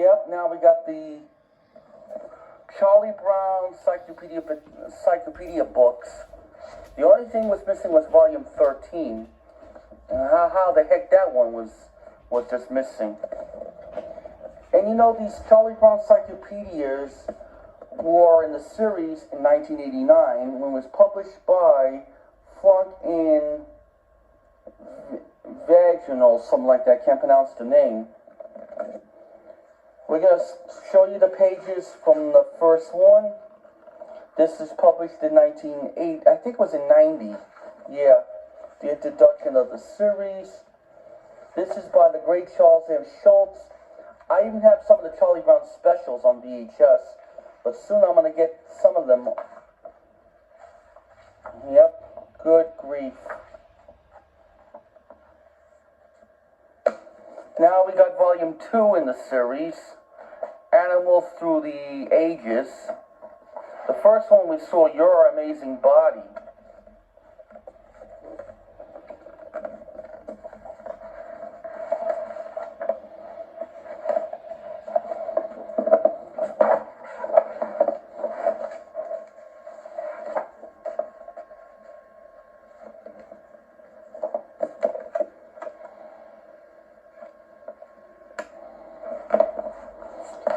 Yep, now we got the Charlie Brown Cyclopedia books. The only thing was missing was volume 13. How the heck that one was just missing. And you know, these Charlie Brown Cyclopedias were in the series in 1989 when it was published by Flunk and Vaginal, something like that. I can't pronounce the name. We're going to show you the pages from the first one. This is published in 1980, I think it was in 90. Yeah, the introduction of the series. This is by the great Charles M. Schultz. I even have some of the Charlie Brown specials on VHS, but soon I'm going to get some of them. Yep, good grief. Now we got volume 2 in the series, Animals Through the Ages. The first one we saw Your Amazing Body.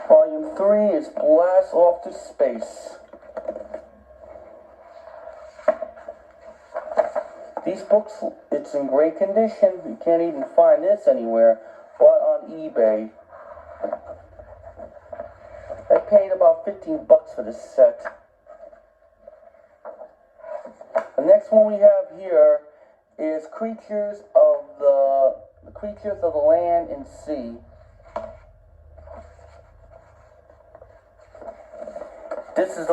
Volume 3 is Blast Off to Space. These books, it's in great condition. You can't even find this anywhere but on eBay. I paid about 15 bucks for this set. The next one we have here is Creatures of the Land and Sea. These are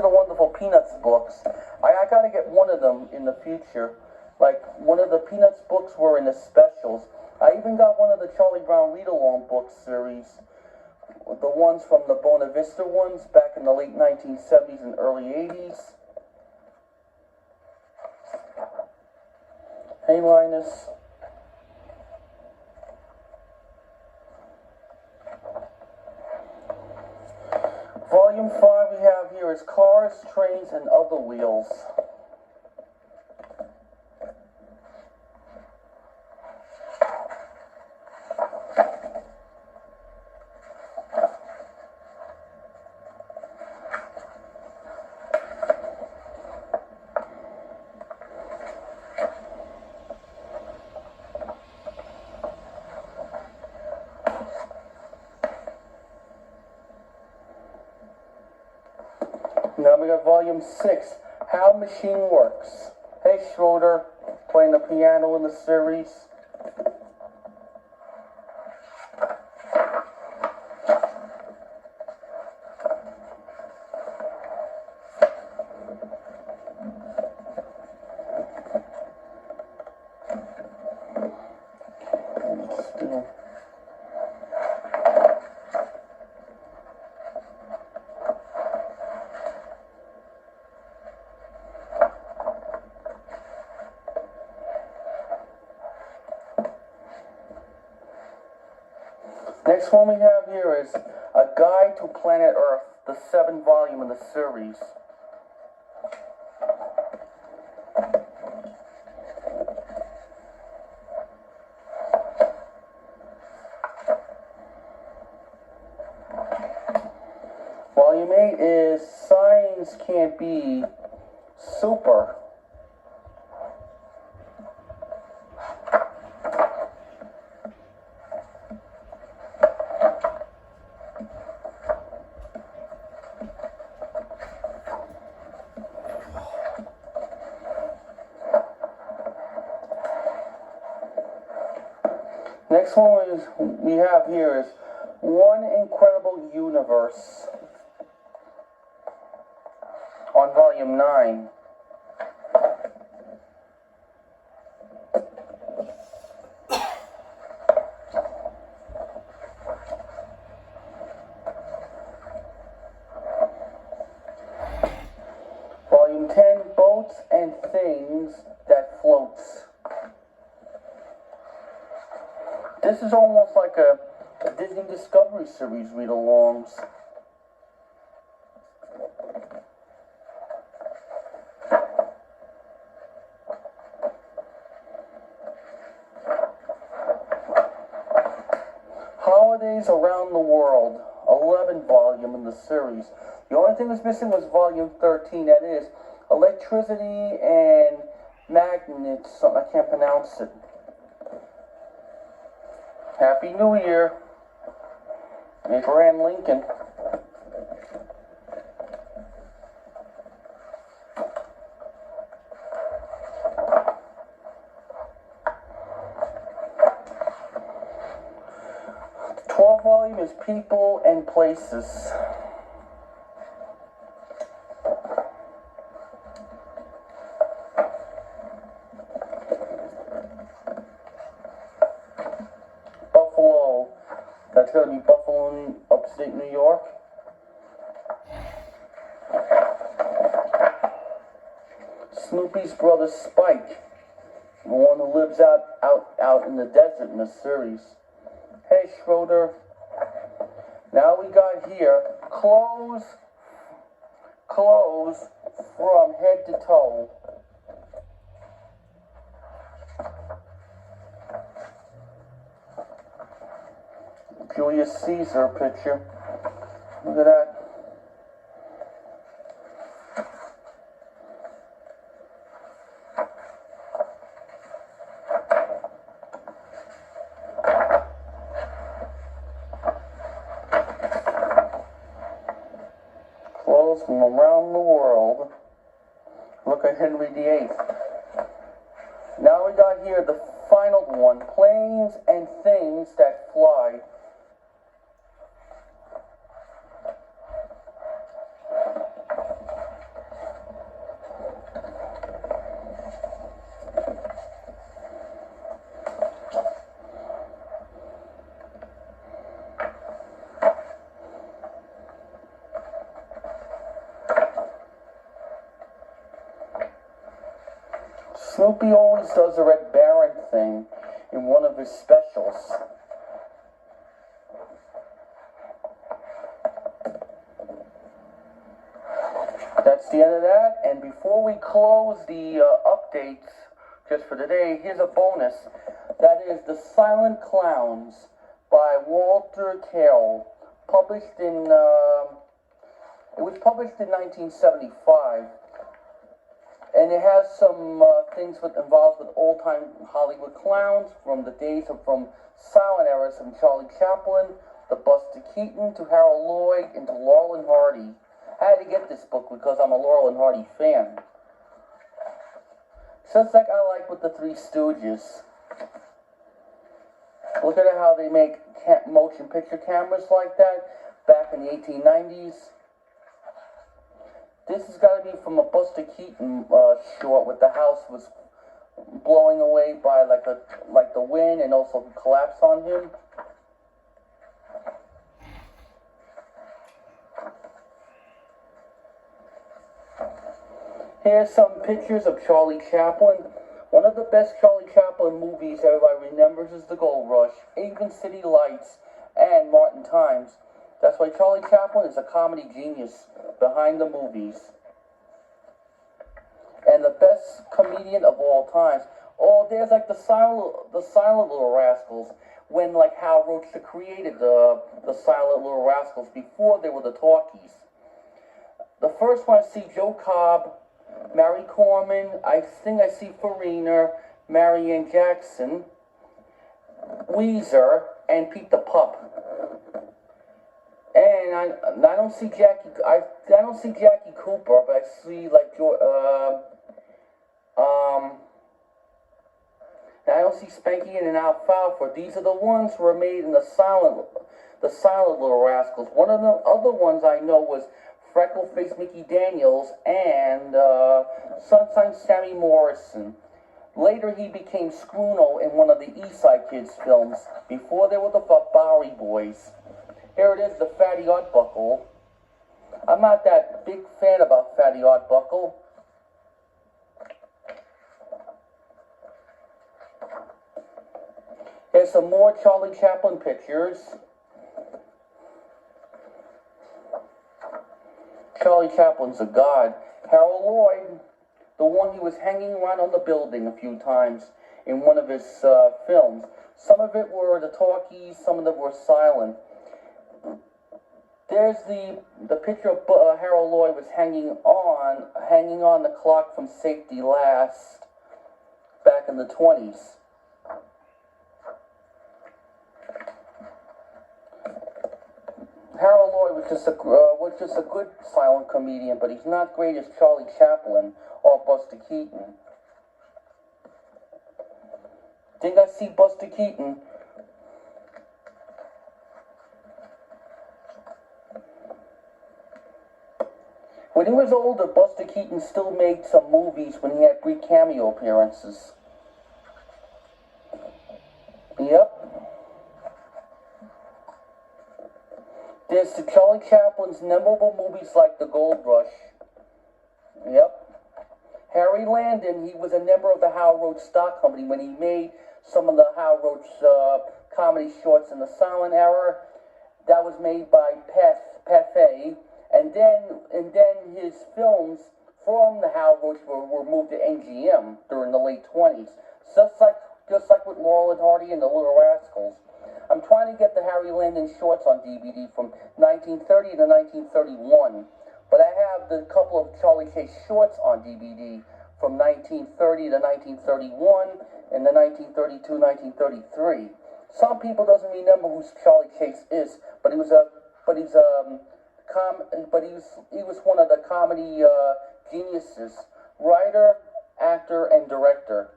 the wonderful Peanuts books. I gotta get one of them in the future. Like, one of the Peanuts books were in the specials. I even got one of the Charlie Brown read-along book series. The ones from the Buena Vista ones back in the late 1970s and early 80s. Hey, Linus. Volume 5 we have here is Cars, Trains, and Other Wheels. Now we got volume 6, How Machine Works. Hey, Schroeder, playing the piano in the series. Next one we have here is A Guide to Planet Earth, the 7th volume in the series. Volume 8 is Science Can't Be Super. Next one we have here is One Incredible Universe on volume 9. Volume 10, Boats and Things That Floats. This is almost like a Disney Discovery series read-alongs. Holidays Around the World, 11 volume in the series. The only thing that's missing was volume 13, that is Electricity and Magnets, something I can't pronounce it. Happy New Year, Abraham Lincoln. The 12th volume is People and Places. Buffalo. That's going to be Buffalo in upstate New York. Snoopy's brother Spike, the one who lives out in the desert in the series. Hey Schroeder. Now we got here clothes from head to toe. Julius Caesar picture. Look at that. Clothes from around the world. Look at Henry VIII. Now we got here the final one, Planes and Things That Fly. Snoopy always does a Red Baron thing in one of his specials. That's the end of that, and before we close the updates, just for today, here's a bonus. That is The Silent Clowns by Walter Carroll, published in, it was published in 1975. And it has some things involved with old-time Hollywood clowns from the days from silent eras, from Charlie Chaplin to Buster Keaton to Harold Lloyd and to Laurel and Hardy. I had to get this book because I'm a Laurel and Hardy fan. Just like I like with the Three Stooges. Look at how they make motion picture cameras like that back in the 1890s. This has got to be from a Buster Keaton short, with the house was blowing away by like the wind and also collapse on him. Here's some pictures of Charlie Chaplin. One of the best Charlie Chaplin movies everybody remembers is The Gold Rush, Even City Lights, and Martin Times. That's why Charlie Chaplin is a comedy genius behind the movies. And the best comedian of all times. Oh, there's like the silent Little Rascals, when like Hal Roach created the Silent Little Rascals before they were the talkies. The first one I see Joe Cobb, Mary Corman, I think I see Farina, Marianne Jackson, Weezer, and Pete the Pup. And I don't see Jackie Cooper, but I see like and I don't see Spanky and Alfalfa. These are the ones who were made in the silent Little Rascals. One of the other ones I know was Freckle-Faced Mickey Daniels and Sunshine Sammy Morrison. Later he became Scroono in one of the East Side Kids films. Before they were the Bowery Boys. Here it is, the Fatty Arbuckle. I'm not that big fan about Fatty Arbuckle. Here's some more Charlie Chaplin pictures. Charlie Chaplin's a god. Harold Lloyd, the one he was hanging around on the building a few times in one of his films. Some of it were the talkies, some of them were silent. There's the picture of Harold Lloyd was hanging on the clock from Safety Last back in the 20s. Harold Lloyd was just a good silent comedian, but he's not great as Charlie Chaplin or Buster Keaton. Think I see Buster Keaton. When he was older, Buster Keaton still made some movies when he had brief cameo appearances. Yep. There's the Charlie Chaplin's memorable movies like The Gold Rush. Yep. Harry Landon, he was a member of the Hal Roach stock company when he made some of the Hal Roach comedy shorts in the silent era. That was made by Pathé. And then his films from the Hal Roach were moved to NGM during the late 20s. Just like with Laurel and Hardy and the Little Rascals. I'm trying to get the Harry Landon shorts on DVD from 1930 to 1931. But I have the couple of Charlie Chase shorts on DVD from 1930 to 1931 and the 1932-1933. Some people doesn't remember who Charlie Chase is, but he was one of the comedy geniuses, writer, actor, and director.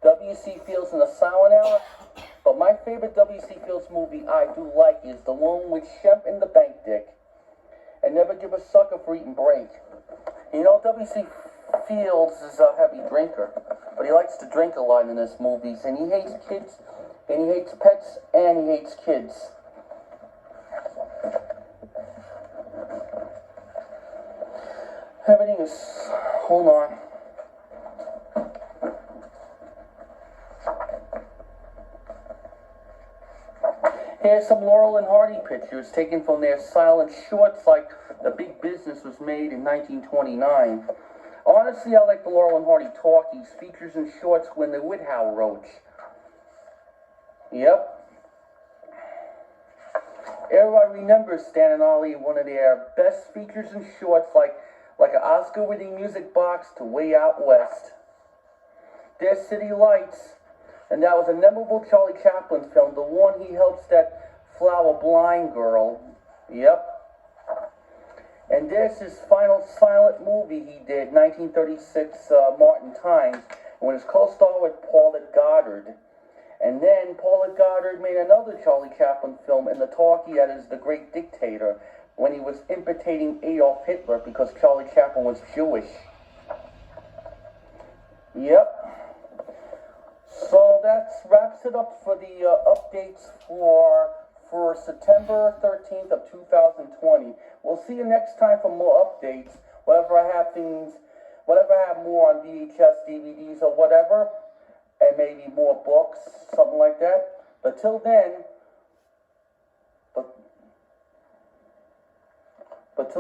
W.C. Fields in the silent era, but my favorite W.C. Fields movie I do like is the one with Shemp and the Bank Dick, and Never Give a Sucker for Eating Break. You know, W.C. Fields is a heavy drinker, but he likes to drink a lot in his movies, and he hates kids, and he hates pets, and he hates kids. Everything is, hold on. Here's some Laurel and Hardy pictures taken from their silent shorts like The Big Business was made in 1929. Honestly, I like the Laurel and Hardy talkies, features and shorts when they're with Hal Roach. Yep. Everybody remembers Stan and Ollie, one of their best features and shorts like an Oscar-winning music box to Way Out West. There's City Lights. And that was a memorable Charlie Chaplin film, the one he helps that flower blind girl. Yep. And there's his final silent movie he did, 1936, Martin Times, when his co-star with Paulette Goddard. And then Paulette Goddard made another Charlie Chaplin film in the talkie that is The Great Dictator, when he was imitating Adolf Hitler because Charlie Chaplin was Jewish. Yep. So that wraps it up for the updates for September 13th of 2020. We'll see you next time for more updates. Whenever I have more on VHS, DVDs, or whatever, and maybe more books, something like that. But till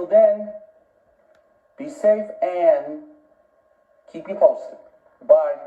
then, be safe and keep you posted. Bye.